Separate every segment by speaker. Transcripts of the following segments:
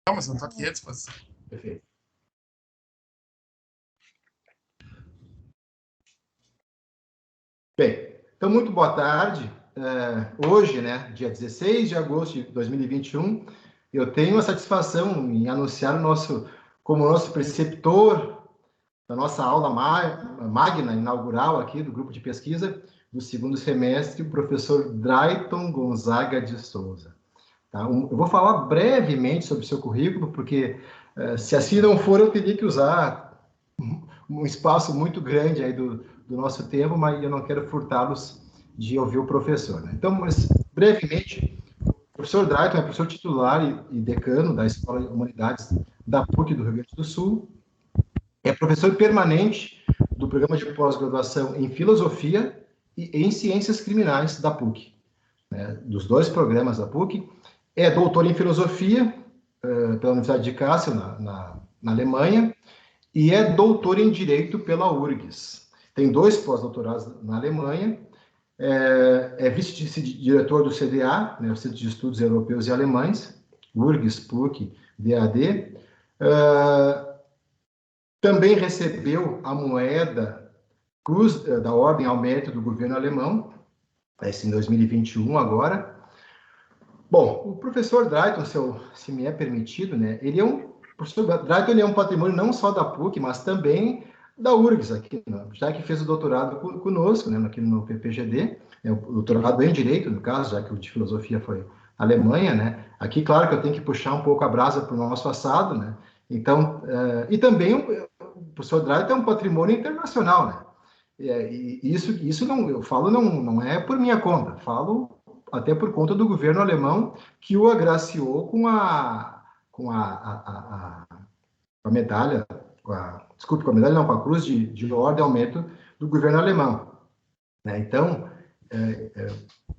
Speaker 1: Não, mas eu estou aqui à disposição.
Speaker 2: Perfeito. Bem, então, muito boa tarde. Hoje, né, dia 16 de agosto de 2021, eu tenho a satisfação em anunciar como nosso preceptor da nossa aula magna inaugural aqui do grupo de pesquisa do segundo semestre, o professor Drayton Gonzaga de Souza. Tá? Eu vou falar brevemente sobre o seu currículo, porque se assim não for, eu teria que usar um espaço muito grande aí do nosso tempo, mas eu não quero furtá-los de ouvir o professor. Né? Então, mas brevemente, o professor Drayton é professor titular e decano da Escola de Humanidades da PUC do Rio Grande do Sul, é professor permanente do programa de pós-graduação em Filosofia e em Ciências Criminais da PUC, né? Dos dois programas da PUC, é doutor em Filosofia pela Universidade de Kassel, na Alemanha, e é doutor em Direito pela URGS. Tem 2 pós-doutorados na Alemanha, é vice-diretor do CDA, né, o Centro de Estudos Europeus e Alemães, URGS, PUC, DAD. Também recebeu a moeda Cruz da Ordem ao Mérito do governo alemão, esse em 2021 agora. Bom, o professor Drayton, se me é permitido, né, o professor Drayton ele é um patrimônio não só da PUC, mas também da URGS, aqui, né, já que fez o doutorado conosco, né, aqui no PPGD, né, o doutorado em Direito, no caso, já que o de Filosofia foi na Alemanha, né. Aqui, claro que eu tenho que puxar um pouco a brasa para o nosso assado, né. Então, e também o professor Drayton é um patrimônio internacional, né. E isso não, eu falo não é por minha conta, falo até por conta do governo alemão que o agraciou com a medalha, com a medalha não, com a cruz de ordem ao mérito do governo alemão, né? Então,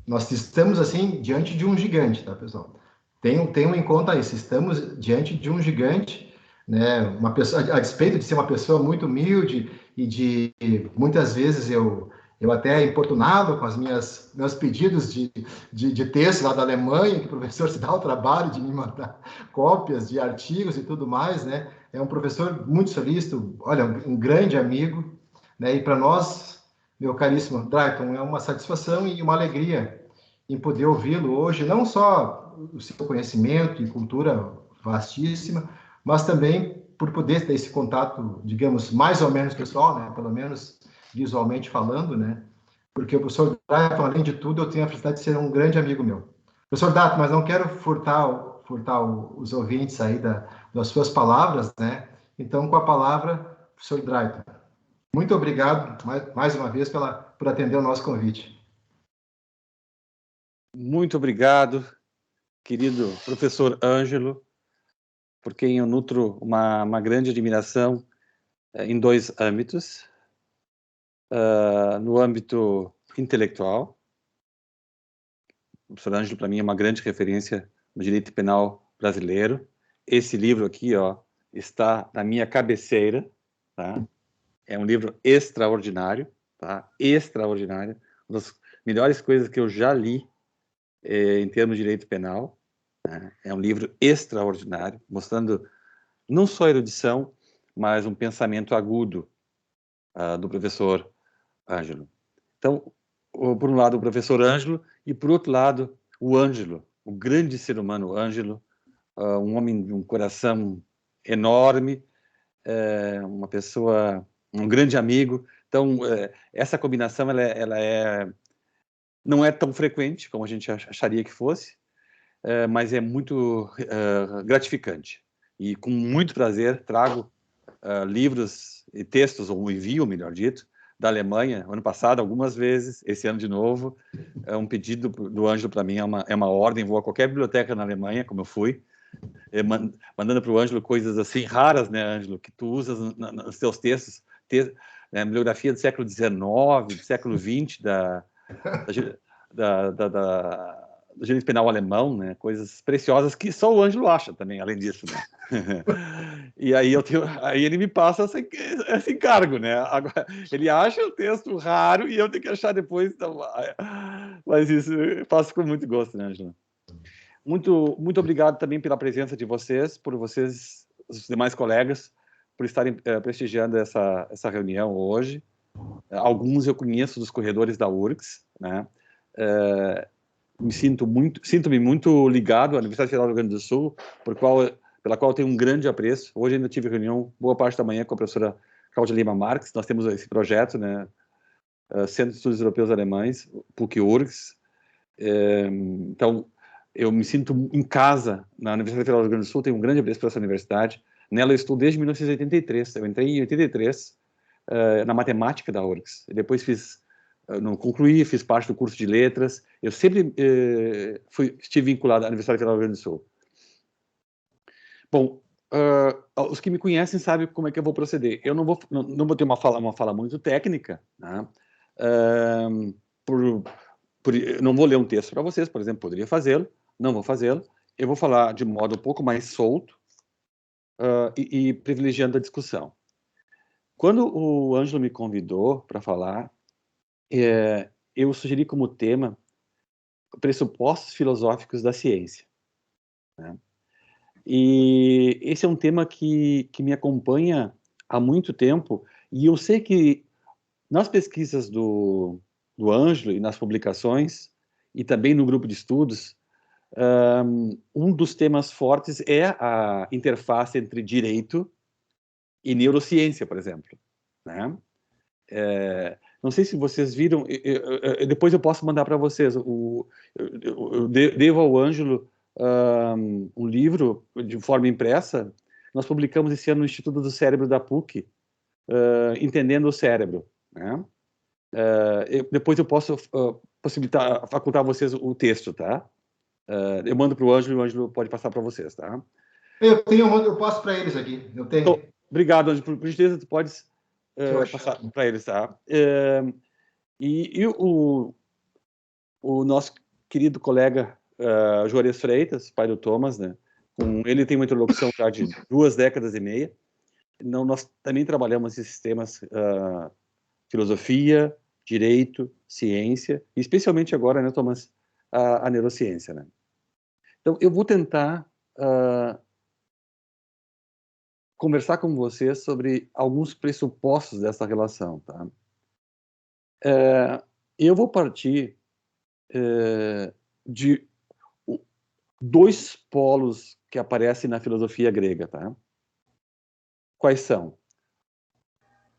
Speaker 2: nós estamos assim diante de um gigante, tá, pessoal? Tenham em conta isso, estamos diante de um gigante, né? Uma pessoa, a despeito de ser uma pessoa muito humilde e de muitas vezes eu até importunado com meus pedidos de texto lá da Alemanha, que o professor se dá o trabalho de me mandar cópias de artigos e tudo mais, né? É um professor muito solícito, olha, um grande amigo, né? E para nós, meu caríssimo Drayton, é uma satisfação e uma alegria em poder ouvi-lo hoje, não só o seu conhecimento e cultura vastíssima, mas também por poder ter esse contato, digamos, mais ou menos pessoal, né? Pelo menos visualmente falando, né? Porque o professor Drayton, além de tudo, eu tenho a felicidade de ser um grande amigo meu. Professor Drayton, mas não quero furtar os ouvintes aí das suas palavras, né? Então, com a palavra, professor Drayton. Muito obrigado, mais uma vez, por atender o nosso convite.
Speaker 3: Muito obrigado, querido professor Ângelo, por quem eu nutro uma grande admiração em 2 âmbitos. No âmbito intelectual, o professor Ângelo, para mim, é uma grande referência no direito penal brasileiro. Esse livro aqui, ó, está na minha cabeceira, tá? É um livro extraordinário, tá? Extraordinário. Uma das melhores coisas que eu já li em termos de direito penal. Né? É um livro extraordinário, mostrando não só erudição, mas um pensamento agudo do professor Ângelo. Então, por um lado, o professor Ângelo, e por outro lado, o Ângelo, o grande ser humano Ângelo, um homem de um coração enorme, uma pessoa, um grande amigo. Então, essa combinação, ela não é tão frequente como a gente acharia que fosse, mas é muito gratificante. E com muito prazer trago livros e textos, ou envio, melhor dito, da Alemanha, ano passado, algumas vezes, esse ano de novo. Um pedido do Ângelo para mim é uma ordem, vou a qualquer biblioteca na Alemanha, como eu fui, mandando para o Ângelo coisas assim raras, né, Ângelo, que tu usas nos teus textos, né, bibliografia do século XIX, do século XX, do direito penal alemão, né? Coisas preciosas que só o Ângelo acha também, além disso, né? E aí aí ele me passa esse encargo, né? Agora, ele acha o texto raro e eu tenho que achar depois. Então, mas isso eu faço com muito gosto, né, Ângelo? muito obrigado também pela presença de vocês, por vocês, os demais colegas, por estarem prestigiando essa reunião hoje. Alguns eu conheço dos corredores da URGS, né? Sinto-me muito ligado à Universidade Federal do Rio Grande do Sul, pela qual eu tenho um grande apreço. Hoje ainda tive reunião, boa parte da manhã, com a professora Cláudia Lima Marques. Nós temos esse projeto, né? Centro de Estudos Europeus Alemães, PUC-URGS. Então, eu me sinto em casa na Universidade Federal do Rio Grande do Sul, tenho um grande apreço por essa universidade. Nela eu estou desde 1983. Eu entrei em 83 na matemática da URGS. Depois não concluí, fiz parte do curso de letras. Eu sempre estive vinculado à Universidade Federal do Rio Grande do Sul. Bom, os que me conhecem sabem como é que eu vou proceder. Eu não vou ter uma fala muito técnica, né? Não vou ler um texto para vocês, por exemplo, poderia fazê-lo, não vou fazê-lo. Eu vou falar de modo um pouco mais solto e privilegiando a discussão. Quando o Ângelo me convidou para falar, eu sugeri como tema pressupostos filosóficos da ciência, né? E esse é um tema que me acompanha há muito tempo, e eu sei que nas pesquisas do Ângelo e nas publicações, e também no grupo de estudos, um dos temas fortes é a interface entre direito e neurociência, por exemplo, né? Não sei se vocês viram, depois eu posso mandar para vocês. Eu devo ao Ângelo um livro de forma impressa. Nós publicamos esse ano no Instituto do Cérebro da PUC, Entendendo o Cérebro, né? Depois eu posso facultar a vocês o texto, tá? Eu mando para o Ângelo pode passar para vocês, tá?
Speaker 2: Eu passo para eles aqui. Eu tenho.
Speaker 3: Então, obrigado, Ângelo. Por gentileza, tu podes passar para eles, tá? E o nosso querido colega Juarez Freitas, pai do Thomas, né? Com ele tem uma interlocução já de 2 décadas e meia. Então, nós também trabalhamos esses temas, filosofia, direito, ciência, e especialmente agora, né, Thomas, a neurociência, né? Então, eu vou tentar conversar com vocês sobre alguns pressupostos dessa relação, tá? Eu vou partir de 2 polos que aparecem na filosofia grega, tá? Quais são?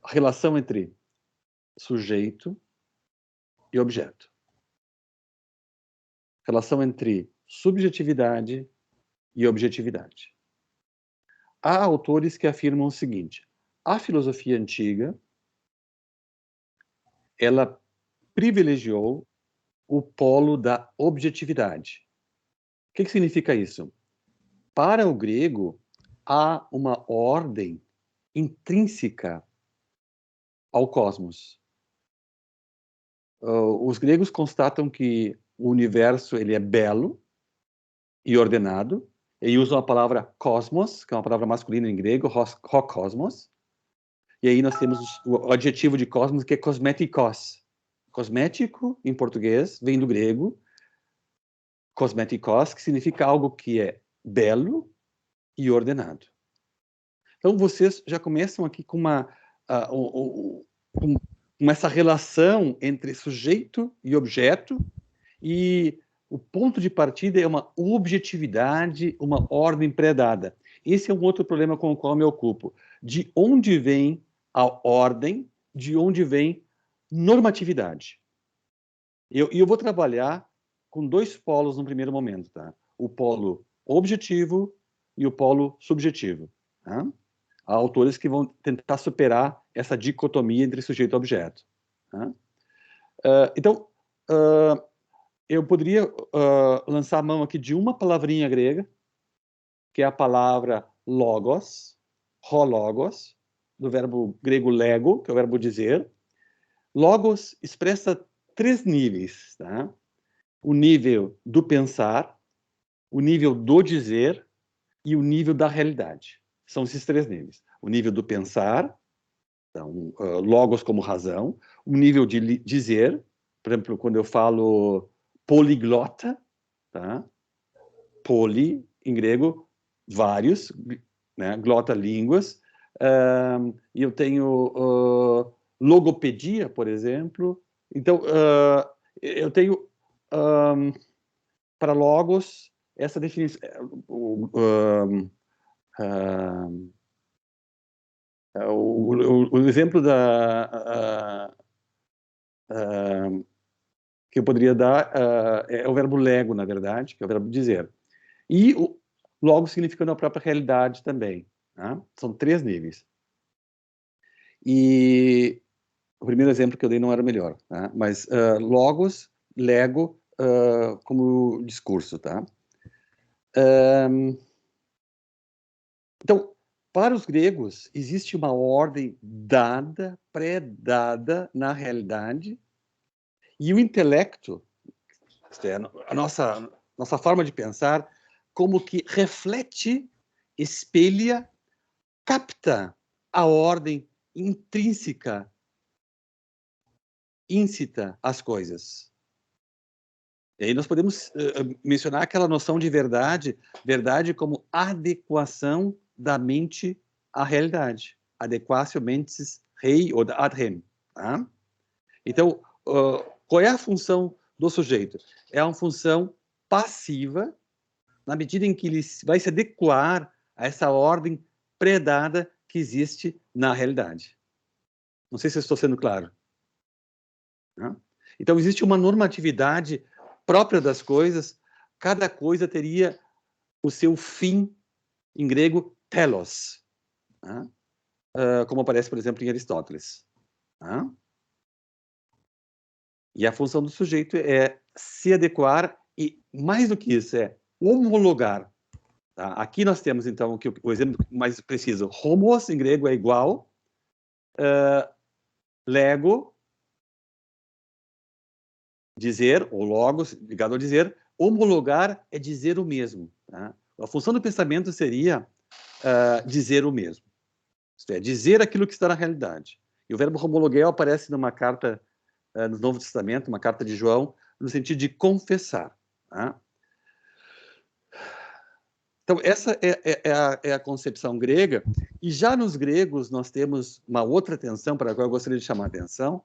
Speaker 3: A relação entre sujeito e objeto. Relação entre subjetividade e objetividade. Há autores que afirmam o seguinte: a filosofia antiga, ela privilegiou o polo da objetividade. O que significa isso? Para o grego, há uma ordem intrínseca ao cosmos. Os gregos constatam que o universo ele é belo e ordenado, e usam a palavra cosmos, que é uma palavra masculina em grego, ho-cosmos, e aí nós temos o adjetivo de cosmos, que é cosmetikos. Cosmético, em português, vem do grego, cosmetikos, que significa algo que é belo e ordenado. Então, vocês já começam aqui com essa relação entre sujeito e objeto, e o ponto de partida é uma objetividade, uma ordem pré-dada. Esse é um outro problema com o qual me ocupo. De onde vem a ordem, de onde vem normatividade? Eu vou trabalhar com 2 polos no primeiro momento, tá? O polo objetivo e o polo subjetivo, tá? Há autores que vão tentar superar essa dicotomia entre sujeito e objeto, tá? Então, eu poderia lançar a mão aqui de uma palavrinha grega, que é a palavra logos, hologos, do verbo grego lego, que é o verbo dizer. Logos expressa 3 níveis, tá? O nível do pensar, o nível do dizer e o nível da realidade. São esses 3 níveis. O nível do pensar, então, logos como razão, o nível de dizer, por exemplo, quando eu falo poliglota, tá? poli, em grego, vários, né? Glota, línguas. E eu tenho logopedia, por exemplo. Então, eu tenho, para logos, essa definição. O exemplo que eu poderia dar é o verbo lego, na verdade, que é o verbo dizer. E o logo significando a própria realidade também. Tá? São 3 níveis. E o primeiro exemplo que eu dei não era o melhor, tá? Mas logos, lego, como discurso. Tá? Então, para os gregos, existe uma ordem dada, pré-dada na realidade, e o intelecto, isto é, a nossa forma de pensar, como que reflete, espelha, capta a ordem intrínseca, íncita às coisas. E aí nós podemos mencionar aquela noção de verdade, verdade como adequação da mente à realidade. Adequatio mentis rei ou ad rem. Tá? Então, qual é a função do sujeito? É uma função passiva, na medida em que ele vai se adequar a essa ordem predada que existe na realidade. Não sei se eu estou sendo claro. Tá? Então, existe uma normatividade própria das coisas. Cada coisa teria o seu fim, em grego, telos, tá? Como aparece, por exemplo, em Aristóteles. Tá? E a função do sujeito é se adequar e, mais do que isso, é homologar. Tá? Aqui nós temos, então, o exemplo mais preciso. Homos, em grego, é igual. Lego, dizer, ou logos, ligado ao dizer. Homologar é dizer o mesmo. Tá? A função do pensamento seria dizer o mesmo. Isto é, dizer aquilo que está na realidade. E o verbo homologeo aparece numa carta no Novo Testamento, uma carta de João, no sentido de confessar. Tá? Então, essa é a concepção grega. E já nos gregos, nós temos uma outra tensão, para a qual eu gostaria de chamar a atenção,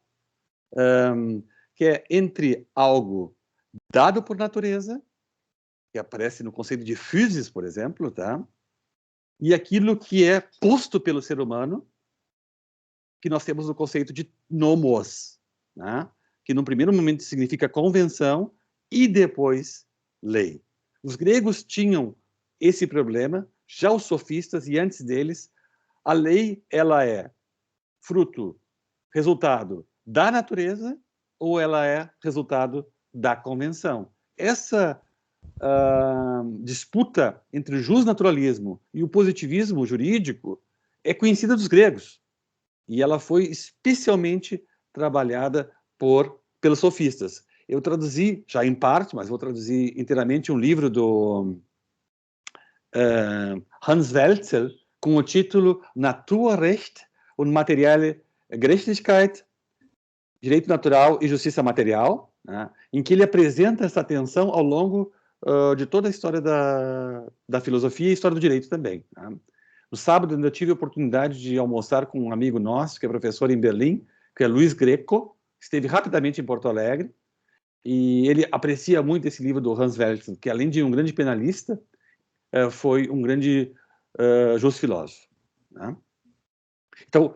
Speaker 3: que é entre algo dado por natureza, que aparece no conceito de physis, por exemplo, tá? E aquilo que é posto pelo ser humano, que nós temos no conceito de nomos, né? Que no primeiro momento significa convenção e depois lei. Os gregos tinham esse problema, já os sofistas e antes deles, a lei ela é fruto, resultado da natureza ou ela é resultado da convenção. Essa disputa entre o justnaturalismo e o positivismo jurídico é conhecida dos gregos e ela foi especialmente trabalhada pelos sofistas. Eu traduzi, já em parte, mas vou traduzir inteiramente, um livro do Hans Welzel, com o título Naturrecht und materielle Gerechtigkeit, Direito Natural e Justiça Material, né, em que ele apresenta essa tensão ao longo de toda a história da filosofia e história do direito também. Né. No sábado, eu tive a oportunidade de almoçar com um amigo nosso, que é professor em Berlim, que é Luiz Greco, que esteve rapidamente em Porto Alegre, e ele aprecia muito esse livro do Hans Welzel, que além de um grande penalista, foi um grande justo filósofo. Né? Então,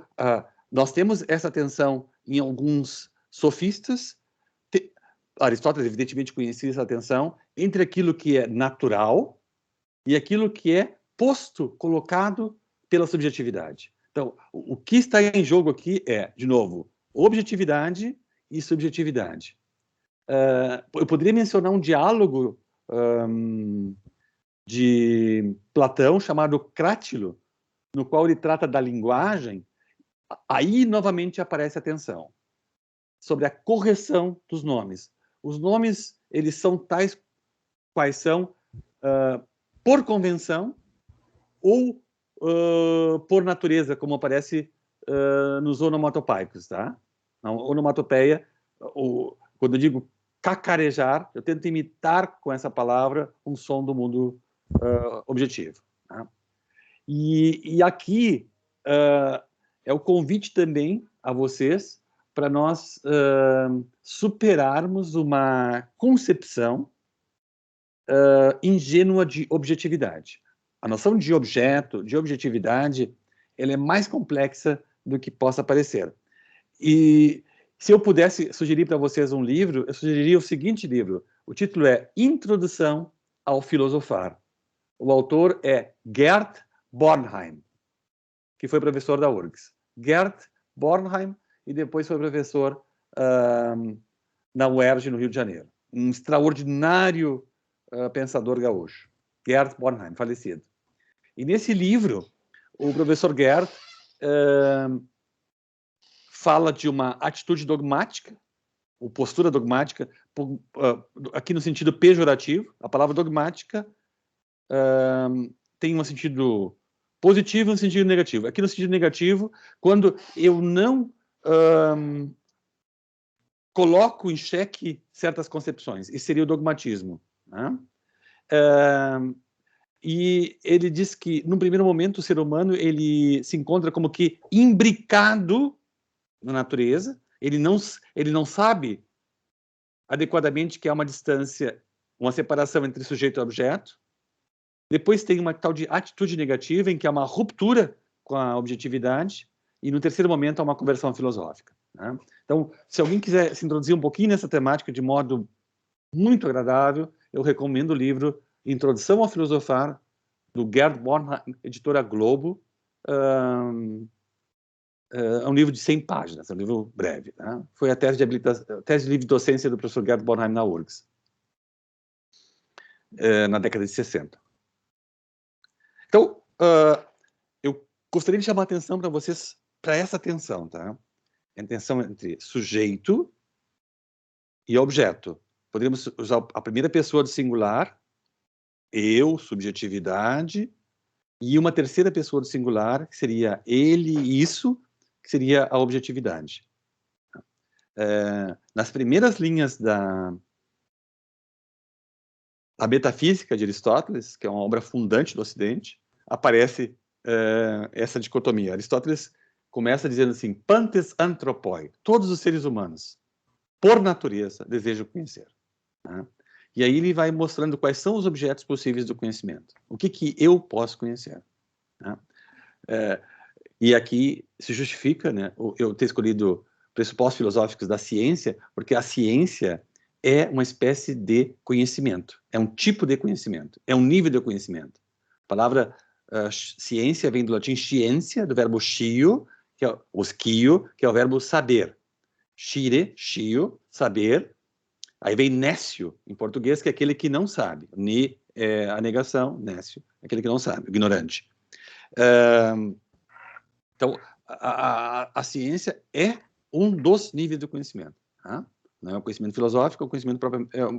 Speaker 3: nós temos essa tensão em alguns sofistas. Aristóteles, evidentemente, conhecia essa tensão entre aquilo que é natural e aquilo que é posto, colocado pela subjetividade. Então, o que está em jogo aqui é, de novo, objetividade e subjetividade. Eu poderia mencionar um diálogo de Platão chamado Crátilo, no qual ele trata da linguagem. Aí, novamente, aparece a tensão sobre a correção dos nomes. Os nomes, eles são tais quais são por convenção ou por natureza, como aparece nos onomatopeicos, tá? Na onomatopeia, quando eu digo cacarejar, eu tento imitar com essa palavra um som do mundo objetivo. Tá? E aqui é o convite também a vocês para nós superarmos uma concepção ingênua de objetividade. A noção de objeto, de objetividade, ela é mais complexa do que possa parecer. E se eu pudesse sugerir para vocês um livro, eu sugeriria o seguinte livro. O título é Introdução ao Filosofar. O autor é Gert Bornheim, que foi professor da URGS. Gert Bornheim e depois foi professor na UERJ, no Rio de Janeiro. Um extraordinário pensador gaúcho. Gert Bornheim, falecido. E nesse livro, o professor Gert fala de uma atitude dogmática, ou postura dogmática, aqui no sentido pejorativo. A palavra dogmática tem um sentido positivo e um sentido negativo. Aqui no sentido negativo, quando eu não coloco em xeque certas concepções, isso seria o dogmatismo. Né? E ele diz que, num primeiro momento, o ser humano ele se encontra como que imbricado na natureza, ele não sabe adequadamente que há uma distância, uma separação entre sujeito e objeto. Depois tem uma tal de atitude negativa, em que há uma ruptura com a objetividade, e no terceiro momento há uma conversão filosófica. Né? Então, se alguém quiser se introduzir um pouquinho nessa temática de modo muito agradável, eu recomendo o livro Introdução ao Filosofar, do Gert Bornheim, editora Globo. É um livro de 100 páginas, é um livro breve. Tá? Foi a tese de livre docência do professor Gert Bornheim na URGS, na década de 60. Então, eu gostaria de chamar a atenção para vocês, para essa tensão, tá? A tensão entre sujeito e objeto. Poderíamos usar a primeira pessoa do singular, eu, subjetividade, e uma terceira pessoa do singular, que seria ele, isso, que seria a objetividade. Nas primeiras linhas da Metafísica de Aristóteles, que é uma obra fundante do Ocidente, aparece essa dicotomia. Aristóteles começa dizendo assim, pantes anthropoi, todos os seres humanos, por natureza, desejam conhecer. Né? E aí ele vai mostrando quais são os objetos possíveis do conhecimento. O que eu posso conhecer. Né? E aqui se justifica, né, eu ter escolhido pressupostos filosóficos da ciência, porque a ciência é uma espécie de conhecimento, é um tipo de conhecimento, é um nível de conhecimento. A palavra ciência vem do latim scientia, do verbo scio, que é o scio, que é o verbo saber. Scire, scio, saber. Aí vem nécio, em português, que é aquele que não sabe. Ni é a negação, nécio, aquele que não sabe, ignorante. Então, a ciência é um dos níveis do conhecimento. Tá? Não é o conhecimento filosófico, é o conhecimento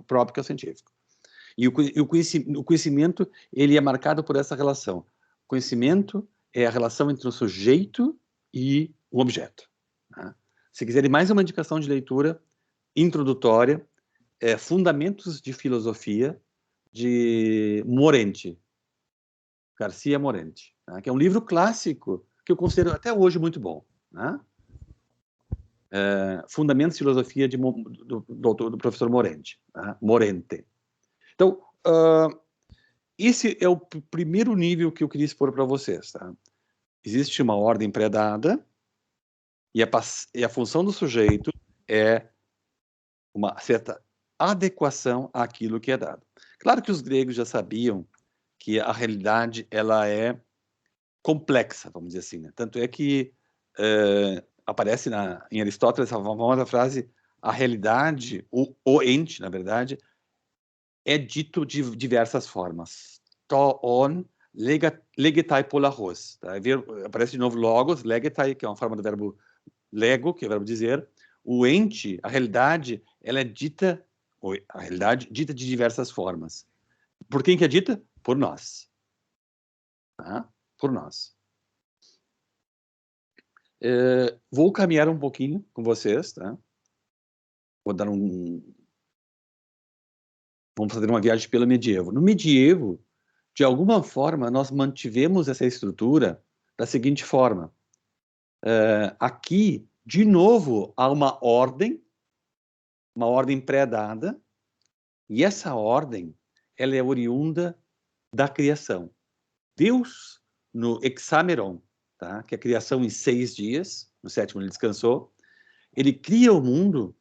Speaker 3: próprio que é o científico. E o conhecimento, ele é marcado por essa relação. O conhecimento é a relação entre o sujeito e o objeto. Tá? Se quiserem mais uma indicação de leitura introdutória, Fundamentos de Filosofia, de Morente, Garcia Morente, tá? Que é um livro clássico, que eu considero até hoje muito bom. Né? Fundamentos de Filosofia do professor Morente. Tá? Morente. Então, esse é o primeiro nível que eu queria expor para vocês. Tá? Existe uma ordem pré-dada e a função do sujeito é uma certa adequação àquilo que é dado. Claro que os gregos já sabiam que a realidade ela é complexa, vamos dizer assim. Né? Tanto é que aparece em Aristóteles a famosa frase: a realidade, o ente, na verdade, é dito de diversas formas. To on legetai polahos. Tá? Aparece de novo logos, legetai, que é uma forma do verbo lego, que é o verbo dizer. O ente, a realidade, ela é dita, a realidade dita de diversas formas. Por quem que é dita? Por nós. Tá? Por nós. Vou caminhar um pouquinho com vocês, tá? Vou dar Vamos fazer uma viagem pelo medievo. No medievo, de alguma forma, nós mantivemos essa estrutura da seguinte forma. Aqui, de novo, há uma ordem pré-dada, e essa ordem, ela é oriunda da criação. Deus, no Hexameron, tá? Que é a criação em 6 dias, no 7º ele descansou, ele cria o mundo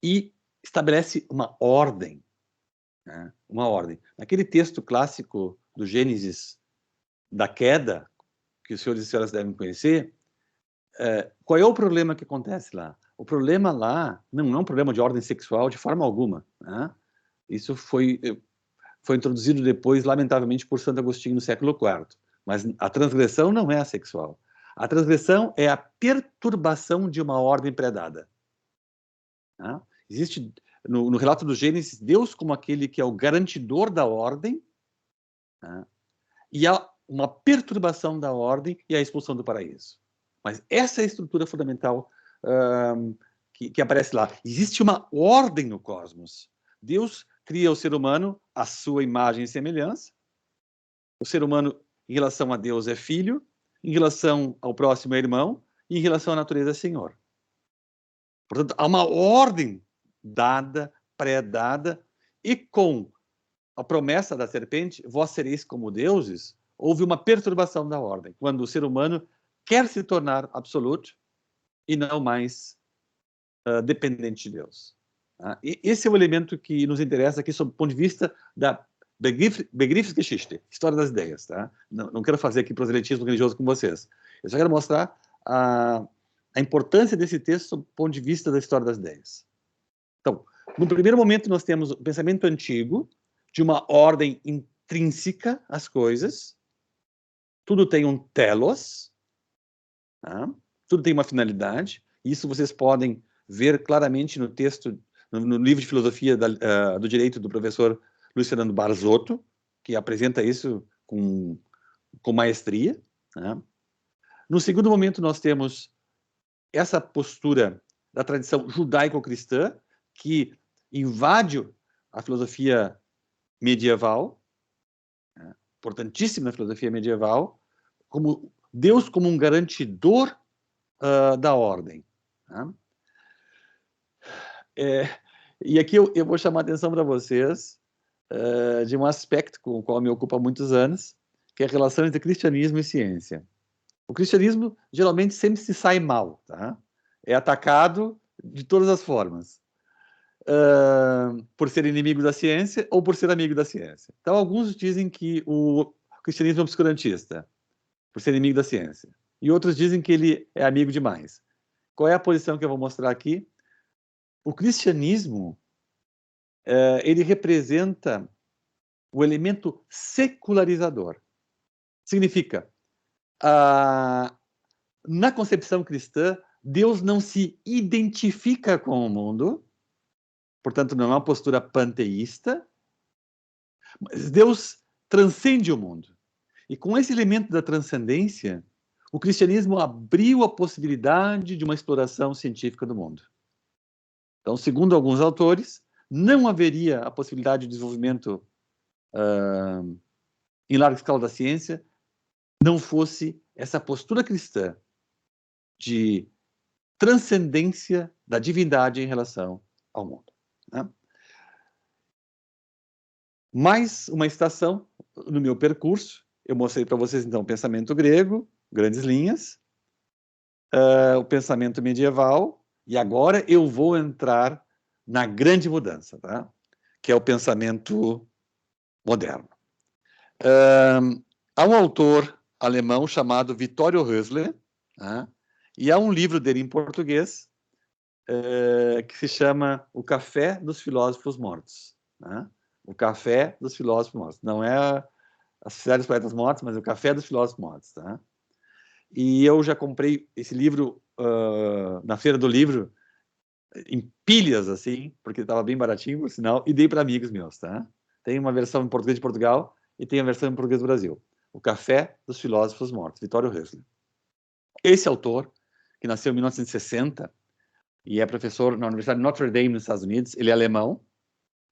Speaker 3: e estabelece uma ordem. Né? Uma ordem. Naquele texto clássico do Gênesis, da queda, que os senhores e senhoras devem conhecer, qual é o problema que acontece lá? O problema lá não é um problema de ordem sexual de forma alguma. Né? Isso foi introduzido depois, lamentavelmente, por Santo Agostinho no século IV. Mas a transgressão não é a sexual. A transgressão é a perturbação de uma ordem pré-dada. Né? Existe, no relato do Gênesis, Deus como aquele que é o garantidor da ordem, né? E há uma perturbação da ordem e a expulsão do paraíso. Mas essa é a estrutura fundamental que aparece lá. Existe uma ordem no cosmos. Deus cria o ser humano à sua imagem e semelhança. O ser humano, em relação a Deus, é filho, em relação ao próximo é irmão, e em relação à natureza é senhor. Portanto, há uma ordem dada, pré-dada, e com a promessa da serpente, vós sereis como deuses, houve uma perturbação da ordem, quando o ser humano quer se tornar absoluto e não mais dependente de Deus. Tá? E esse é o elemento que nos interessa aqui sob o ponto de vista da Begriffsgeschichte, história das ideias. Tá? Não quero fazer aqui proselitismo religioso com vocês. Eu só quero mostrar a importância desse texto sob o ponto de vista da história das ideias. Então, no primeiro momento, nós temos o pensamento antigo, de uma ordem intrínseca às coisas. Tudo tem um telos, tá? Tudo tem uma finalidade. Isso vocês podem ver claramente no texto, no livro de filosofia do direito do professor Luiz Fernando Barzotto, que apresenta isso com maestria. Tá? No segundo momento, nós temos essa postura da tradição judaico-cristã, que invade a filosofia medieval, né? Importantíssima na filosofia medieval, como Deus como um garantidor da ordem. Tá? E aqui eu vou chamar a atenção para vocês de um aspecto com o qual me ocupa há muitos anos, que é a relação entre cristianismo e ciência. O cristianismo geralmente sempre se sai mal, tá? É atacado de todas as formas. Por ser inimigo da ciência ou por ser amigo da ciência. Então, alguns dizem que o cristianismo é obscurantista, por ser inimigo da ciência. E outros dizem que ele é amigo demais. Qual é a posição que eu vou mostrar aqui? O cristianismo, ele representa o elemento secularizador. Significa, na concepção cristã, Deus não se identifica com o mundo, portanto, não é uma postura panteísta, mas Deus transcende o mundo. E com esse elemento da transcendência, o cristianismo abriu a possibilidade de uma exploração científica do mundo. Então, segundo alguns autores, não haveria a possibilidade de desenvolvimento em larga escala da ciência, não fosse essa postura cristã de transcendência da divindade em relação ao mundo. Né? Mais uma estação no meu percurso, eu mostrei para vocês, então, o pensamento grego, grandes linhas, o pensamento medieval, e agora eu vou entrar na grande mudança, tá? Que é o pensamento moderno. Há um autor alemão chamado Vittorio Hösle, tá? E há um livro dele em português que se chama O Café dos Filósofos Mortos. Tá? O Café dos Filósofos Mortos. Não é a Sociedade dos Poetas Mortos, mas o Café dos Filósofos Mortos. Tá? E eu já comprei esse livro na Feira do Livro, em pilhas, assim, porque estava bem baratinho, por sinal, e dei para amigos meus. Tá? Tem uma versão em português de Portugal e tem a versão em português do Brasil. O Café dos Filósofos Mortos, Vittorio Hösle. Esse autor, que nasceu em 1960 e é professor na Universidade de Notre Dame, nos Estados Unidos, ele é alemão,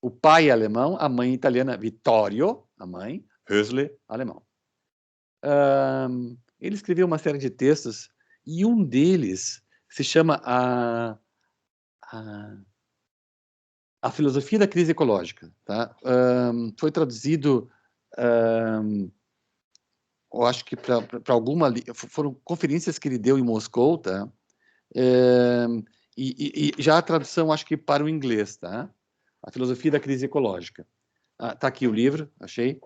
Speaker 3: O pai é alemão, a mãe italiana, Vittorio, a mãe, Hösle, alemão. Ele escreveu uma série de textos e um deles se chama a filosofia da crise ecológica. Tá? Foi traduzido, eu acho que para foram conferências que ele deu em Moscou, tá? E já a tradução, acho que para o inglês, tá? A filosofia da crise ecológica. Tá aqui o livro, achei.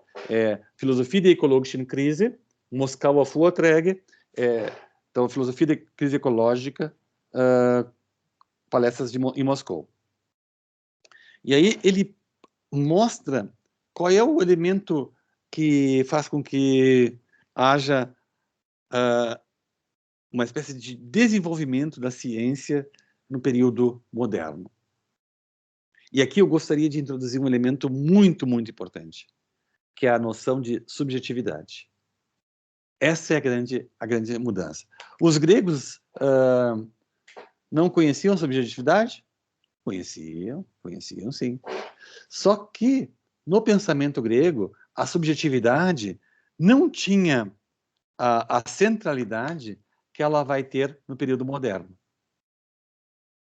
Speaker 3: Filosofia de ekologischen Krise, Moskauer Vorträge. Então, filosofia da crise ecológica, palestras em Moscou. E aí ele mostra qual é o elemento que faz com que haja uma espécie de desenvolvimento da ciência no período moderno. E aqui eu gostaria de introduzir um elemento muito, muito importante, que é a noção de subjetividade. Essa é a grande mudança. Os gregos não conheciam a subjetividade? Conheciam sim. Só que, no pensamento grego, a subjetividade não tinha a centralidade que ela vai ter no período moderno.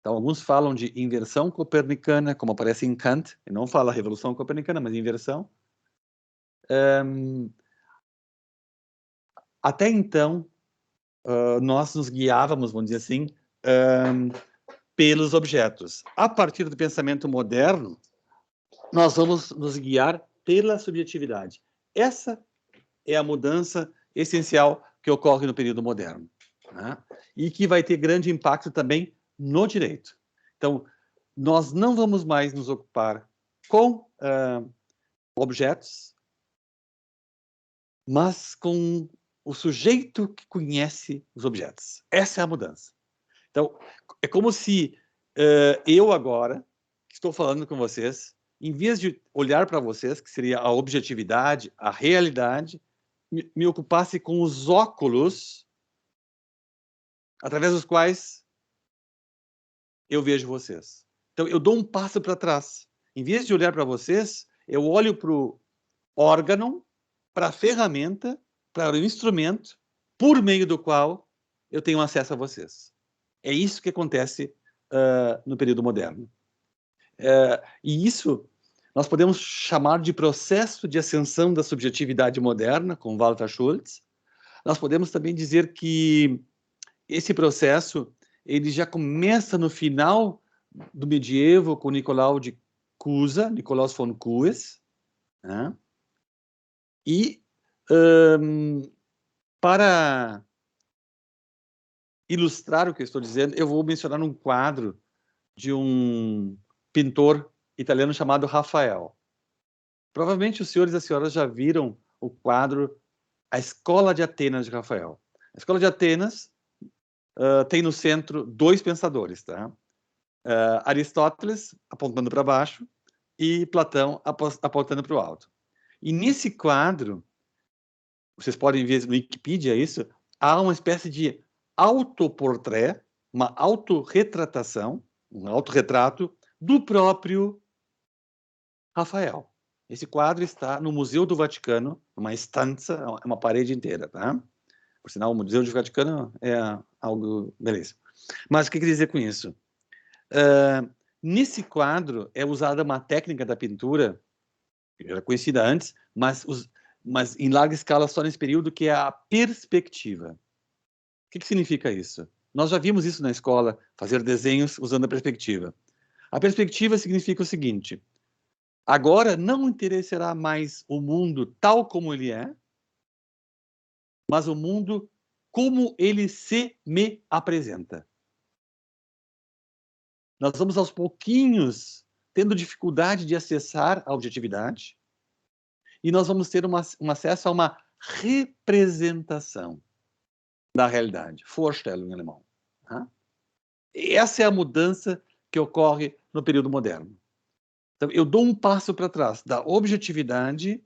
Speaker 3: Então, alguns falam de inversão copernicana, como aparece em Kant, e não fala revolução copernicana, mas inversão. Até então, nós nos guiávamos, vamos dizer assim, pelos objetos. A partir do pensamento moderno, nós vamos nos guiar pela subjetividade. Essa é a mudança essencial que ocorre no período moderno, né? E que vai ter grande impacto também no direito. Então, nós não vamos mais nos ocupar com objetos, mas com o sujeito que conhece os objetos. Essa é a mudança. Então, é como se eu agora, que estou falando com vocês, em vez de olhar para vocês, que seria a objetividade, a realidade, me ocupasse com os óculos através dos quais eu vejo vocês. Então, eu dou um passo para trás. Em vez de olhar para vocês, eu olho para o órgão, para a ferramenta, para o instrumento, por meio do qual eu tenho acesso a vocês. É isso que acontece no período moderno. E isso nós podemos chamar de processo de ascensão da subjetividade moderna, com Walter Schultz. Nós podemos também dizer que esse processo ele já começa no final do medievo com Nicolau de Cusa, Nicolaus von Cues, né? E para ilustrar o que eu estou dizendo, eu vou mencionar um quadro de um pintor italiano chamado Rafael. Provavelmente os senhores e as senhoras já viram o quadro A Escola de Atenas de Rafael. A Escola de Atenas tem no centro dois pensadores, tá? Aristóteles apontando para baixo e Platão apontando para o alto. E nesse quadro, vocês podem ver no Wikipedia isso, há uma espécie de autoportrait, uma autorretratação, um autorretrato do próprio Rafael. Esse quadro está no Museu do Vaticano, uma estança, uma parede inteira, tá? Por sinal, o Museu do Vaticano é algo belíssimo. Mas o que quer dizer com isso? Nesse quadro é usada uma técnica da pintura, que era conhecida antes, mas em larga escala só nesse período, que é a perspectiva. O que significa isso? Nós já vimos isso na escola, fazer desenhos usando a perspectiva. A perspectiva significa o seguinte: agora não interessará mais o mundo tal como ele é, mas o mundo como ele se me apresenta. Nós vamos aos pouquinhos tendo dificuldade de acessar a objetividade e nós vamos ter um acesso a uma representação da realidade, Vorstellung em alemão. Tá? Essa é a mudança que ocorre no período moderno. Então, eu dou um passo para trás da objetividade,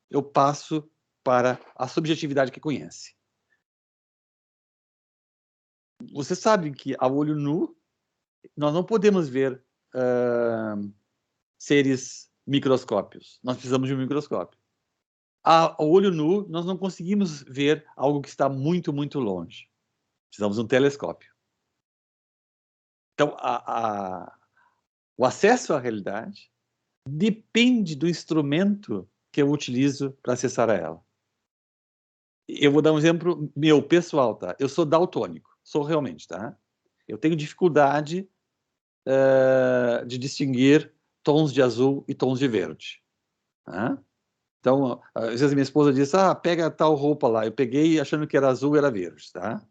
Speaker 3: eu passo para a subjetividade que conhece. Você sabe que a olho nu nós não podemos ver seres microscópios. Nós precisamos de um microscópio. A olho nu, nós não conseguimos ver algo que está muito, muito longe. Precisamos de um telescópio. Então, o acesso à realidade depende do instrumento que eu utilizo para acessar a ela. Eu vou dar um exemplo meu, pessoal, tá? Eu sou daltônico, sou realmente, tá? Eu tenho dificuldade de distinguir tons de azul e tons de verde. Tá? Então, às vezes minha esposa diz, pega tal roupa lá. Eu peguei achando que era azul e era verde, tá?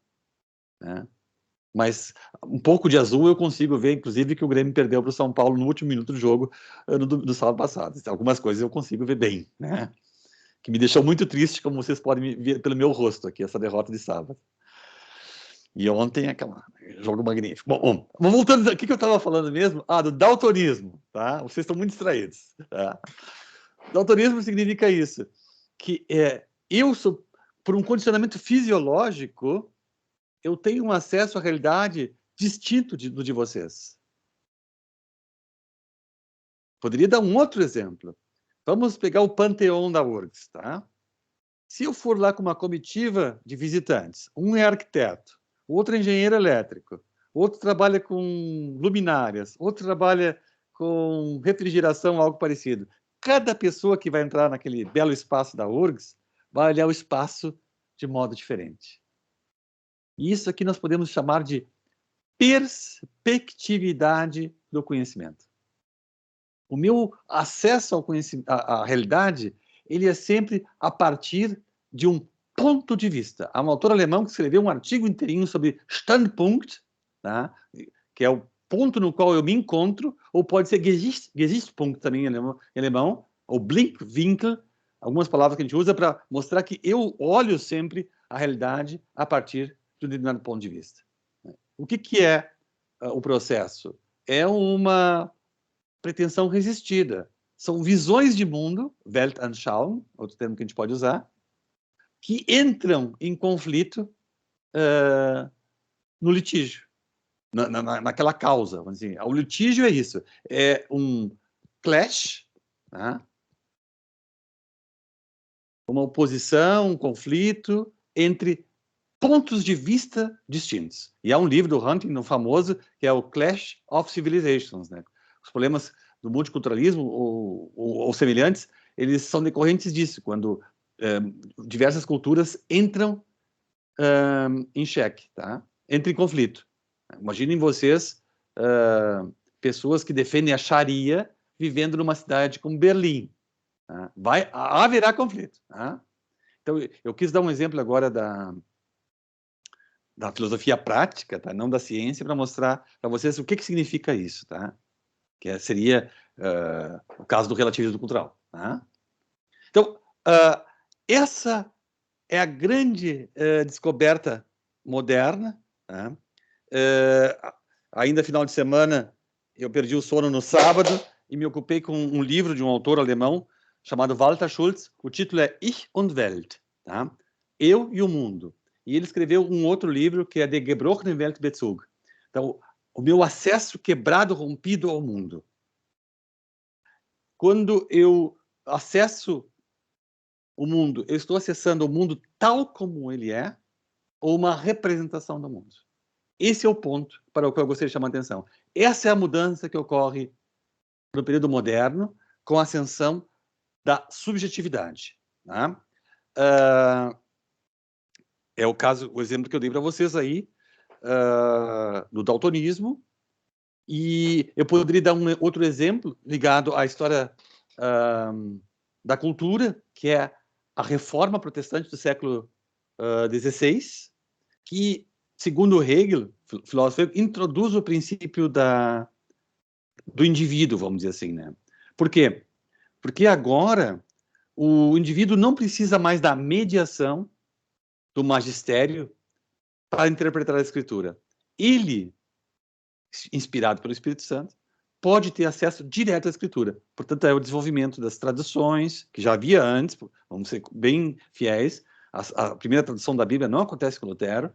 Speaker 3: Mas um pouco de azul eu consigo ver, inclusive, que o Grêmio perdeu para o São Paulo no último minuto do jogo do sábado passado. Algumas coisas eu consigo ver bem, né? Que me deixou muito triste, como vocês podem ver pelo meu rosto aqui, essa derrota de sábado. E ontem, aquele jogo magnífico. Bom, voltando aqui que eu estava falando mesmo, do daltonismo, tá? Vocês estão muito distraídos, tá? Daltonismo significa isso, que eu sou, por um condicionamento fisiológico, eu tenho um acesso à realidade distinto do de vocês. Poderia dar um outro exemplo. Vamos pegar o panteão da URGS, tá? Se eu for lá com uma comitiva de visitantes, um é arquiteto, outro é engenheiro elétrico, outro trabalha com luminárias, outro trabalha com refrigeração, algo parecido. Cada pessoa que vai entrar naquele belo espaço da URGS vai olhar o espaço de modo diferente. E isso aqui nós podemos chamar de perspectividade do conhecimento. O meu acesso ao conhecimento, à realidade, ele é sempre a partir de um ponto de vista. Há um autor alemão que escreveu um artigo inteirinho sobre Standpunkt, tá? Que é o ponto no qual eu me encontro, ou pode ser Gesichtspunkt também em alemão, ou Blickwinkel, algumas palavras que a gente usa para mostrar que eu olho sempre a realidade a partir de um determinado ponto de vista. O que é o processo? É uma pretensão resistida. São visões de mundo, Weltanschauung, outro termo que a gente pode usar, que entram em conflito no litígio, naquela causa. Vamos dizer. O litígio é isso, é um clash, tá? Uma oposição, um conflito entre pontos de vista distintos. E há um livro do Huntington famoso, que é o Clash of Civilizations, né? Os problemas do multiculturalismo ou semelhantes, eles são decorrentes disso, quando diversas culturas entram em xeque, tá? Entram em conflito. Imaginem vocês pessoas que defendem a Sharia vivendo numa cidade como Berlim. Tá? Haverá conflito. Tá? Então, eu quis dar um exemplo agora da filosofia prática, tá? Não da ciência, para mostrar para vocês o que significa isso, tá? Que seria o caso do relativismo cultural. Tá? Então, essa é a grande descoberta moderna. Tá? Ainda final de semana, eu perdi o sono no sábado e me ocupei com um livro de um autor alemão chamado Walter Schultz. O título é Ich und Welt, tá? Eu e o Mundo. E ele escreveu um outro livro que é Der gebrochene Weltbezug. Então, o meu acesso quebrado, rompido ao mundo. Quando eu acesso o mundo, eu estou acessando o mundo tal como ele é, ou uma representação do mundo. Esse é o ponto para o qual eu gostaria de chamar a atenção. Essa é a mudança que ocorre no período moderno, com a ascensão da subjetividade. Tá? É o exemplo que eu dei para vocês aí, do daltonismo, e eu poderia dar um outro exemplo ligado à história da cultura, que é a reforma protestante do século XVI, que, segundo Hegel, filósofo, introduz o princípio do indivíduo, vamos dizer assim, né? Por quê? Porque agora o indivíduo não precisa mais da mediação do magistério para interpretar a Escritura. Ele, inspirado pelo Espírito Santo, pode ter acesso direto à Escritura. Portanto, é o desenvolvimento das traduções, que já havia antes, vamos ser bem fiéis. A primeira tradução da Bíblia não acontece com Lutero,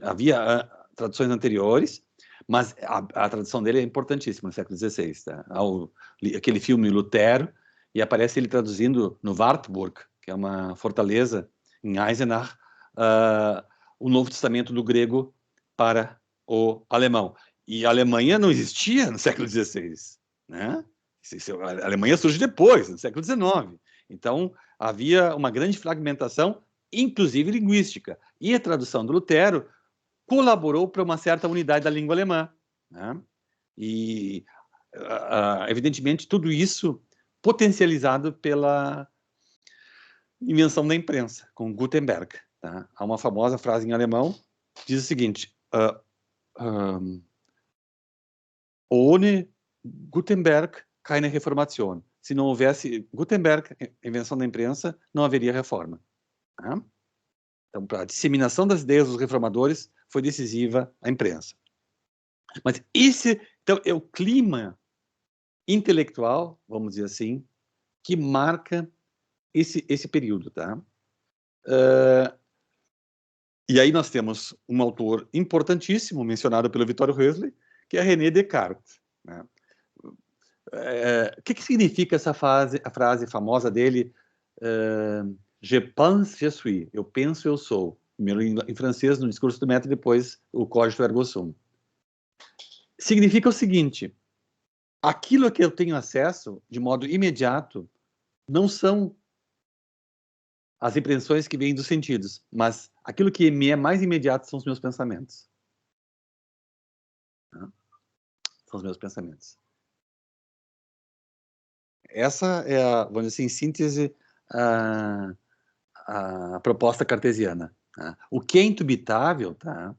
Speaker 3: havia traduções anteriores, Mas a tradução dele é importantíssima no século XVI. Tá? Aquele filme Lutero, e aparece ele traduzindo no Wartburg, que é uma fortaleza em Eisenach, o Novo Testamento do grego para o alemão. E a Alemanha não existia no século XVI. Né? A Alemanha surge depois, no século XIX. Então, havia uma grande fragmentação, inclusive linguística. E a tradução do Lutero colaborou para uma certa unidade da língua alemã. Né? E, evidentemente, tudo isso potencializado pela invenção da imprensa, com Gutenberg. Tá? Há uma famosa frase em alemão que diz o seguinte: ohne Gutenberg keine Reformation. Se não houvesse Gutenberg, invenção da imprensa, não haveria reforma. Tá? Então, para a disseminação das ideias dos reformadores, foi decisiva a imprensa. Mas esse, então, é o clima intelectual, vamos dizer assim, que marca esse período, tá? E aí nós temos um autor importantíssimo, mencionado pelo Vittorio Hösli, que é René Descartes. Né? O que significa essa frase, a frase famosa dele, Je pense, je suis, eu penso, eu sou. Primeiro em francês, no discurso do Maître, depois o Cogito ergo sum. Significa o seguinte: aquilo a que eu tenho acesso de modo imediato não são as impressões que vêm dos sentidos, mas aquilo que me é mais imediato são os meus pensamentos. São os meus pensamentos. Essa é a, vamos dizer assim, em síntese, a proposta cartesiana. Tá? O que é indubitável, tá?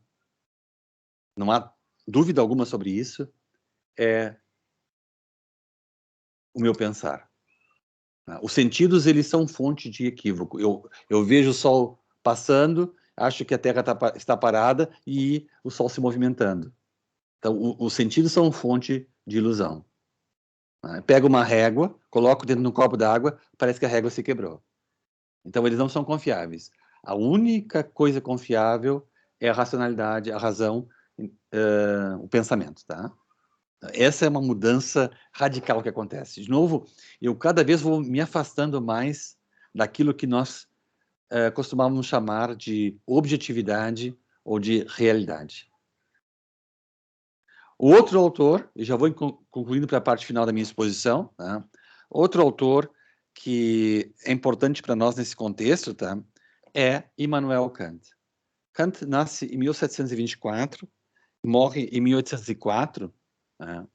Speaker 3: Não há dúvida alguma sobre isso, é o meu pensar. Tá? Os sentidos, eles são fonte de equívoco. Eu vejo o Sol passando, acho que a Terra está parada e o Sol se movimentando. Então, os sentidos são fonte de ilusão. Pego uma régua, coloco dentro de um copo d'água, parece que a régua se quebrou. Então, eles não são confiáveis. A única coisa confiável é a racionalidade, a razão, o pensamento, tá? Essa é uma mudança radical que acontece. De novo, eu cada vez vou me afastando mais daquilo que nós costumávamos chamar de objetividade ou de realidade. O outro autor, e já vou concluindo para a parte final da minha exposição, tá? Outro autor que é importante para nós nesse contexto, tá? É Immanuel Kant. Kant nasce em 1724, morre em 1804, tá?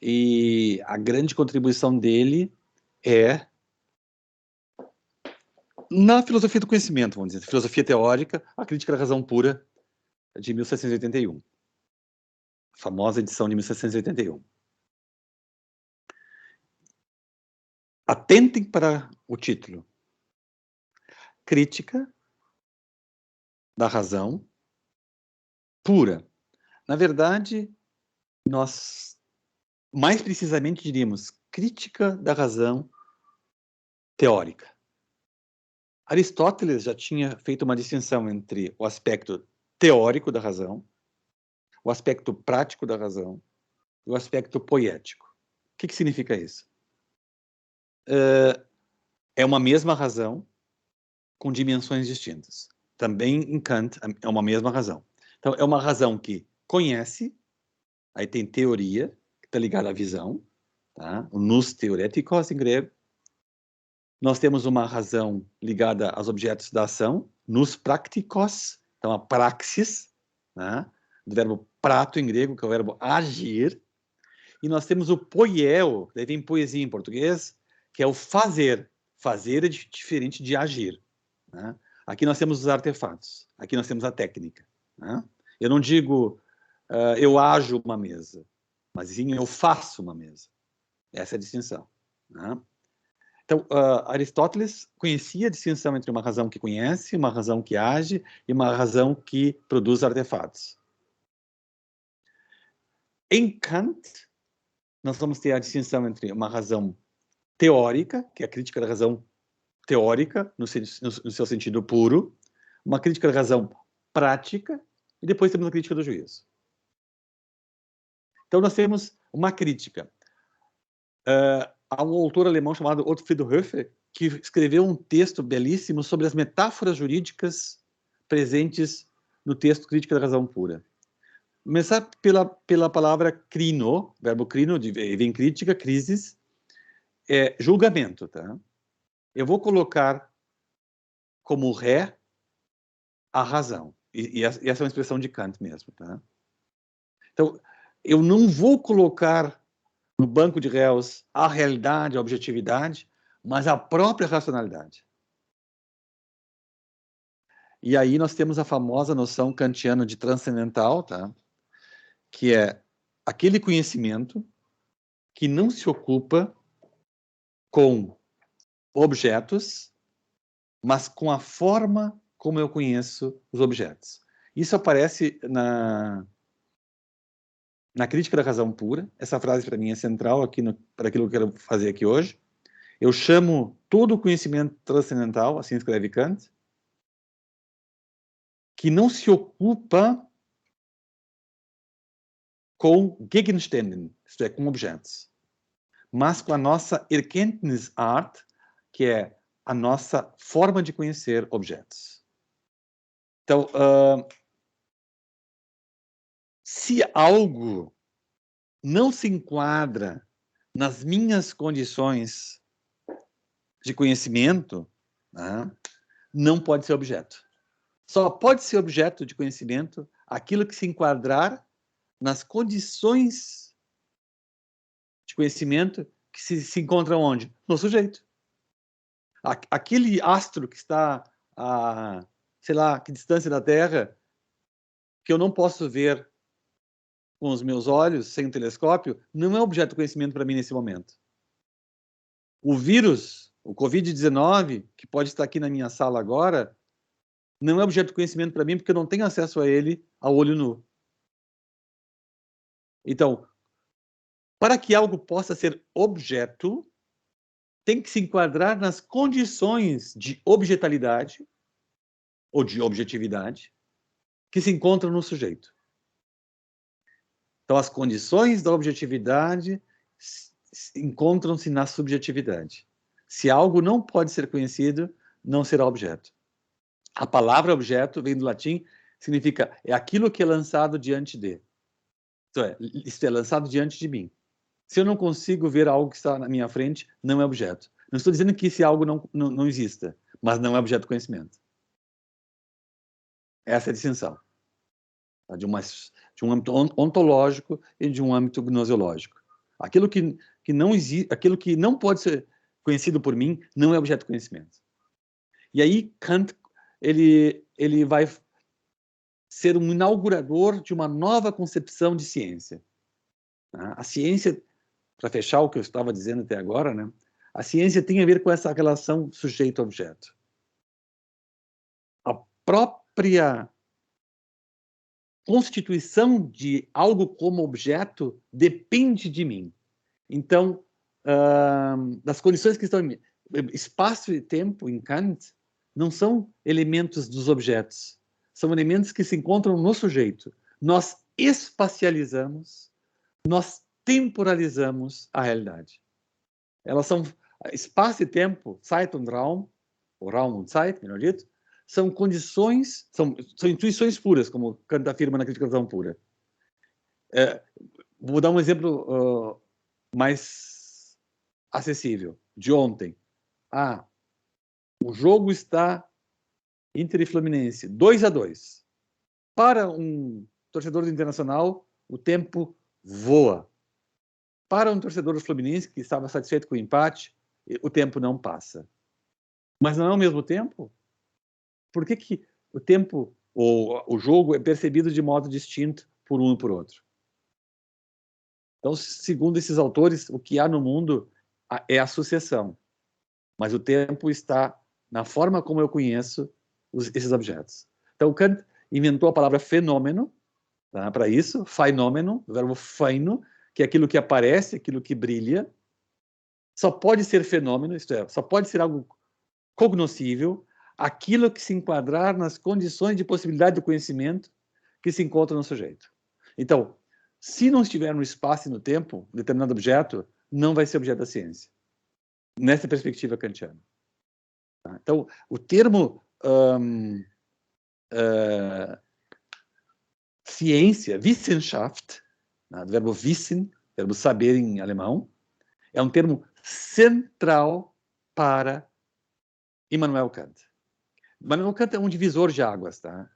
Speaker 3: E a grande contribuição dele é na filosofia do conhecimento, vamos dizer, filosofia teórica, a crítica da razão pura, de 1781. Famosa edição de 1781. Atentem para o título. Crítica da razão pura. Na verdade, nós mais precisamente diríamos crítica da razão teórica. Aristóteles já tinha feito uma distinção entre o aspecto teórico da razão, o aspecto prático da razão e o aspecto poético. O que significa isso? É uma mesma razão com dimensões distintas. Também em Kant é uma mesma razão. Então, é uma razão que conhece, aí tem teoria, que está ligada à visão, tá? O nous theoretikos em grego. Nós temos uma razão ligada aos objetos da ação, nous praktikos, então a praxis, né? Do verbo prato em grego, que é o verbo agir. E nós temos o poieo, daí vem poesia em português, que é o fazer. Fazer é diferente de agir. Né? Aqui nós temos os artefatos, aqui nós temos a técnica. Né? Eu não digo eu ajo uma mesa, mas sim eu faço uma mesa. Essa é a distinção. Né? Então, Aristóteles conhecia a distinção entre uma razão que conhece, uma razão que age e uma razão que produz artefatos. Em Kant, nós vamos ter a distinção entre uma razão teórica, que é a crítica da razão teórica, no seu sentido puro, uma crítica da razão prática, e depois temos a crítica do juízo. Então, nós temos uma crítica. Há um autor alemão chamado Otfried Höfel, que escreveu um texto belíssimo sobre as metáforas jurídicas presentes no texto Crítica da Razão Pura. Começar pela palavra crino, verbo crino, vem crítica, crisis, julgamento, tá? Eu vou colocar como ré a razão. E essa é uma expressão de Kant mesmo, tá? Então, eu não vou colocar no banco de réus a realidade, a objetividade, mas a própria racionalidade. E aí nós temos a famosa noção kantiana de transcendental, tá? Que é aquele conhecimento que não se ocupa com objetos, mas com a forma como eu conheço os objetos. Isso aparece na Crítica da Razão Pura. Essa frase, para mim, é central aqui para aquilo que eu quero fazer aqui hoje. Eu chamo todo o conhecimento transcendental, assim escreve Kant, que não se ocupa com Gegenständen, isto é, com objetos, mas com a nossa Erkenntnisart, que é a nossa forma de conhecer objetos. Então, se algo não se enquadra nas minhas condições de conhecimento, né, não pode ser objeto. Só pode ser objeto de conhecimento aquilo que se enquadrar nas condições de conhecimento que se encontram onde? No sujeito. Aquele astro que está a, sei lá, que distância da Terra, que eu não posso ver com os meus olhos, sem um telescópio, não é objeto de conhecimento para mim nesse momento. O vírus, o Covid-19, que pode estar aqui na minha sala agora, não é objeto de conhecimento para mim porque eu não tenho acesso a ele a olho nu. Então, para que algo possa ser objeto, tem que se enquadrar nas condições de objetalidade ou de objetividade que se encontram no sujeito. Então, as condições da objetividade encontram-se na subjetividade. Se algo não pode ser conhecido, não será objeto. A palavra objeto vem do latim, significa é aquilo que é lançado diante de. Isto é lançado diante de mim. Se eu não consigo ver algo que está na minha frente, não é objeto. Não estou dizendo que esse algo não exista, mas não é objeto de conhecimento. Essa é a distinção. De um âmbito ontológico e de um âmbito gnoseológico. Aquilo que não existe, aquilo que não pode ser conhecido por mim, não é objeto de conhecimento. E aí Kant ele vai ser um inaugurador de uma nova concepção de ciência. A ciência, para fechar o que eu estava dizendo até agora, né? A ciência tem a ver com essa relação sujeito-objeto. A própria constituição de algo como objeto depende de mim. Então, das condições que estão em mim, espaço e tempo em Kant não são elementos dos objetos, são elementos que se encontram no sujeito. Nós espacializamos, nós temporalizamos a realidade. Elas são espaço e tempo, Zeit und Raum, ou Raum und Zeit, melhor dito, são condições, são intuições puras, como Kant afirma na Crítica da Razão Pura. Vou dar um exemplo mais acessível, de ontem. O jogo está Inter e Fluminense, 2-2. Para um torcedor do Internacional, o tempo voa. Para um torcedor do Fluminense, que estava satisfeito com o empate, o tempo não passa. Mas não é ao mesmo tempo? Por que o tempo, ou o jogo, é percebido de modo distinto por um e por outro? Então, segundo esses autores, o que há no mundo é a sucessão. Mas o tempo está na forma como eu conheço esses objetos. Então, Kant inventou a palavra fenômeno, tá, para isso, phänomen, o verbo phaino, que é aquilo que aparece, aquilo que brilha. Só pode ser fenômeno, isto é, só pode ser algo cognoscível, aquilo que se enquadrar nas condições de possibilidade do conhecimento que se encontra no sujeito. Então, se não estiver no espaço e no tempo, um determinado objeto não vai ser objeto da ciência, nessa perspectiva kantiana. Tá? Então, o termo ciência, Wissenschaft, né, do verbo wissen, verbo saber em alemão, é um termo central para Immanuel Kant. Immanuel Kant é um divisor de águas. Tá?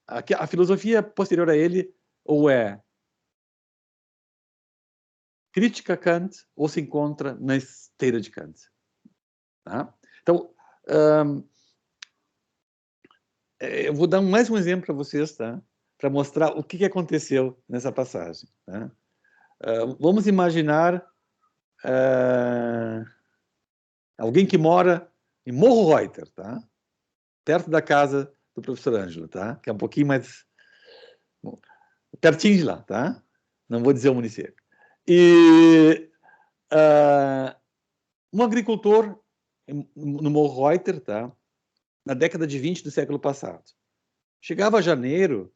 Speaker 3: A filosofia posterior a ele ou é crítica a Kant ou se encontra na esteira de Kant. Tá? Então, eu vou dar mais um exemplo para vocês, tá? Para mostrar o que aconteceu nessa passagem. Tá? Vamos imaginar alguém que mora em Morro Reuter, tá? Perto da casa do professor Ângelo, tá? Que é um pouquinho mais... Bom, pertinho de lá, tá? Não vou dizer o município. E um agricultor no Morro Reuter, tá? Na década de 20 do século passado. Chegava janeiro,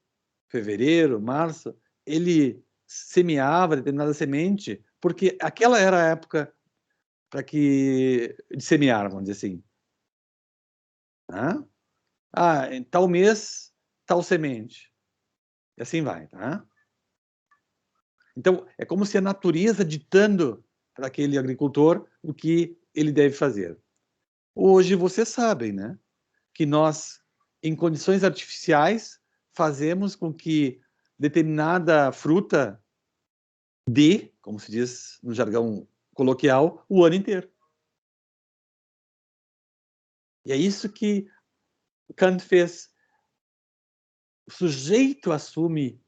Speaker 3: fevereiro, março, ele semeava determinada semente, porque aquela era a época de semear, vamos dizer assim. Tá? Em tal mês, tal semente. E assim vai, tá? Então, é como se a natureza ditando para aquele agricultor o que ele deve fazer. Hoje, vocês sabem, né? Que nós, em condições artificiais, fazemos com que determinada fruta dê, como se diz no jargão coloquial, o ano inteiro. E é isso que Kant fez. O sujeito assume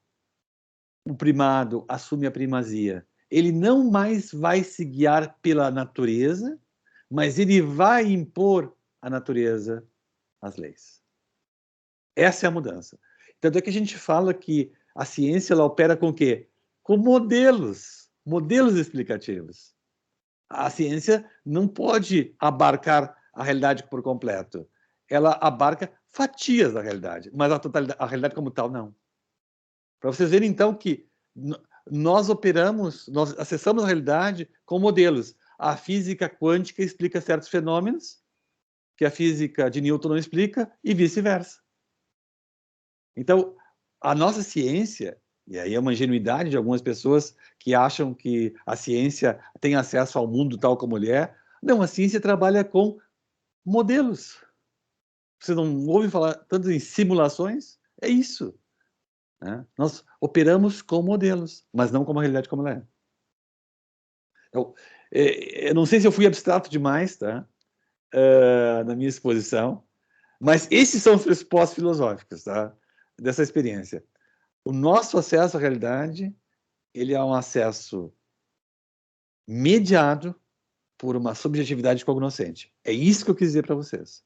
Speaker 3: o primado, assume a primazia. Ele não mais vai se guiar pela natureza, mas ele vai impor à natureza as leis. Essa é a mudança. Tanto é que a gente fala que a ciência ela opera com o quê? Com modelos explicativos. A ciência não pode abarcar a realidade por completo. Ela abarca fatias da realidade, mas a realidade como tal, não. Para vocês verem, então, que nós acessamos a realidade com modelos. A física quântica explica certos fenômenos que a física de Newton não explica e vice-versa. Então, a nossa ciência, e aí é uma ingenuidade de algumas pessoas que acham que a ciência tem acesso ao mundo tal como ele é. Não, a ciência trabalha com modelos. Você não ouve falar tanto em simulações? É isso. Né? Nós operamos com modelos, mas não como a realidade como ela é. Então, eu não sei se eu fui abstrato demais, tá? Na minha exposição, mas esses são os pressupostos filosóficos, tá? Dessa experiência. O nosso acesso à realidade, ele é um acesso mediado por uma subjetividade cognoscente. É isso que eu quis dizer para vocês.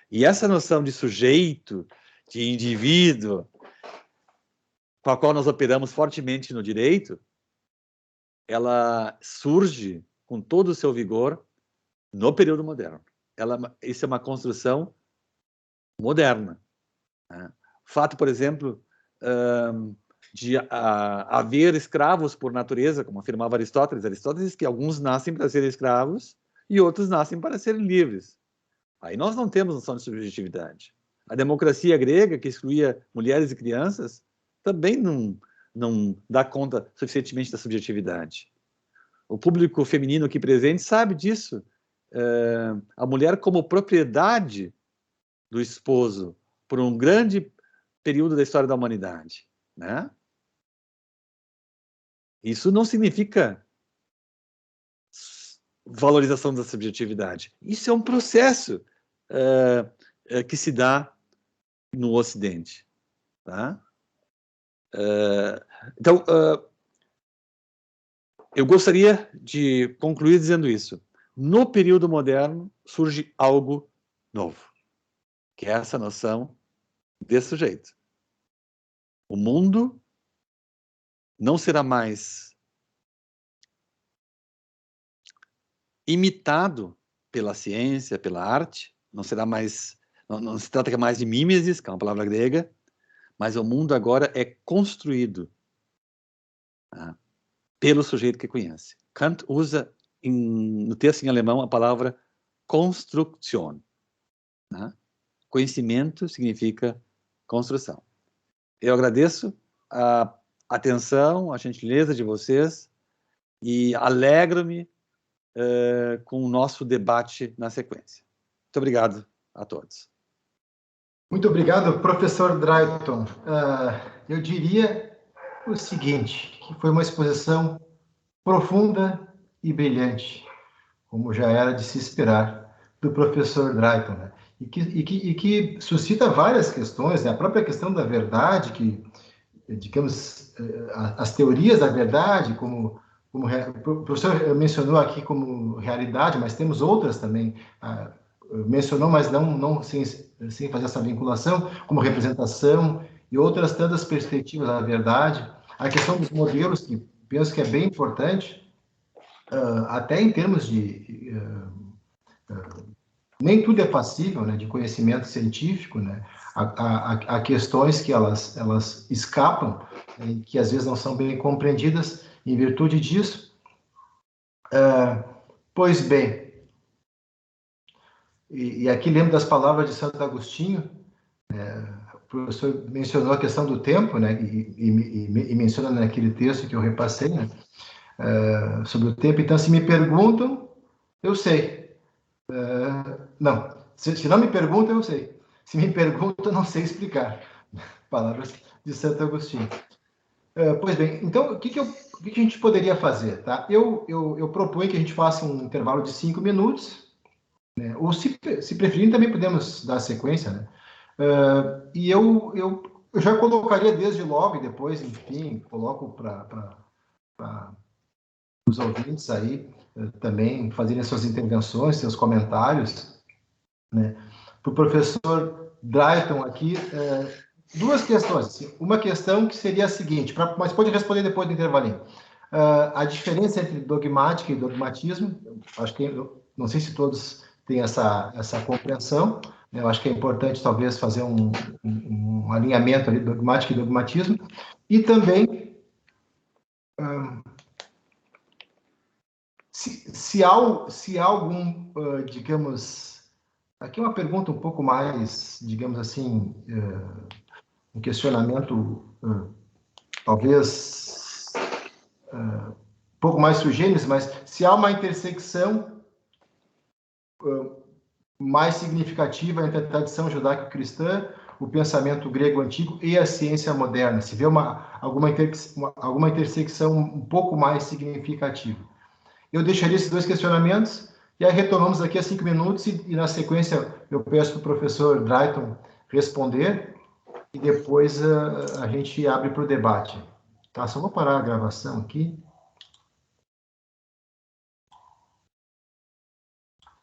Speaker 3: E essa noção de sujeito, de indivíduo, com a qual nós operamos fortemente no direito, ela surge com todo o seu vigor no período moderno. Isso é uma construção moderna. Né? O fato, por exemplo, de haver escravos por natureza, como afirmava Aristóteles. Aristóteles diz que alguns nascem para serem escravos e outros nascem para serem livres. Aí nós não temos noção de subjetividade. A democracia grega, que excluía mulheres e crianças, também não dá conta suficientemente da subjetividade. O público feminino aqui presente sabe disso. A mulher como propriedade do esposo por um grande período da história da humanidade. Né? Isso não significa valorização da subjetividade. Isso é um processo que se dá no Ocidente. Tá? Então, eu gostaria de concluir dizendo isso. No período moderno surge algo novo, que é essa noção de sujeito. O mundo não será mais imitado pela ciência, pela arte, não será mais, não se trata mais de mimesis, que é uma palavra grega, mas o mundo agora é construído pelo sujeito que conhece. Kant usa no texto em alemão a palavra Konstruktion. Conhecimento significa construção. Eu agradeço a atenção, a gentileza de vocês e alegro-me com o nosso debate na sequência. Muito obrigado a todos.
Speaker 2: Muito obrigado, professor Drayton. Eu diria o seguinte, que foi uma exposição profunda e brilhante, como já era de se esperar do professor Drayton, né? E que suscita várias questões, né? A própria questão da verdade, que, digamos, as teorias da verdade, como o professor mencionou aqui como realidade, mas temos outras também, mencionou, mas não sem fazer essa vinculação, como representação e outras tantas perspectivas da verdade. A questão dos modelos, que penso que é bem importante, até em termos de... nem tudo é passível, né, de conhecimento científico, né? Há questões que elas escapam, né, que às vezes não são bem compreendidas em virtude disso. Pois bem, e aqui lembro das palavras de Santo Agostinho, o professor mencionou a questão do tempo, né, e menciona naquele texto que eu repassei, né, sobre o tempo. Então, se me perguntam, eu sei. Não, se não me perguntam, eu sei. Se me perguntam, não sei explicar. Palavras de Santo Agostinho. Pois bem, então, o que a gente poderia fazer? Tá? Eu proponho que a gente faça um intervalo de 5 minutos, né? Ou, se preferirem, também podemos dar sequência, né? E eu já colocaria desde logo, e depois, enfim, coloco para os ouvintes aí também fazerem suas intervenções, seus comentários, né? Para o professor Drayton aqui, duas questões. Assim. Uma questão que seria a seguinte, mas pode responder depois do intervalinho. A diferença entre dogmática e dogmatismo, acho que não sei se todos têm essa compreensão, né? Eu acho que é importante talvez fazer um alinhamento ali, dogmática e dogmatismo, e também se há algum, digamos, aqui é uma pergunta um pouco mais, digamos assim, um questionamento talvez um pouco mais sui generis, mas se há uma intersecção mais significativa entre a tradição judaico-cristã, o pensamento grego antigo e a ciência moderna, se vê alguma intersecção um pouco mais significativa. Eu deixaria esses dois questionamentos e aí retomamos daqui a 5 minutos e na sequência eu peço para o professor Drayton responder e depois a gente abre para o debate. Tá, só vou parar a gravação aqui.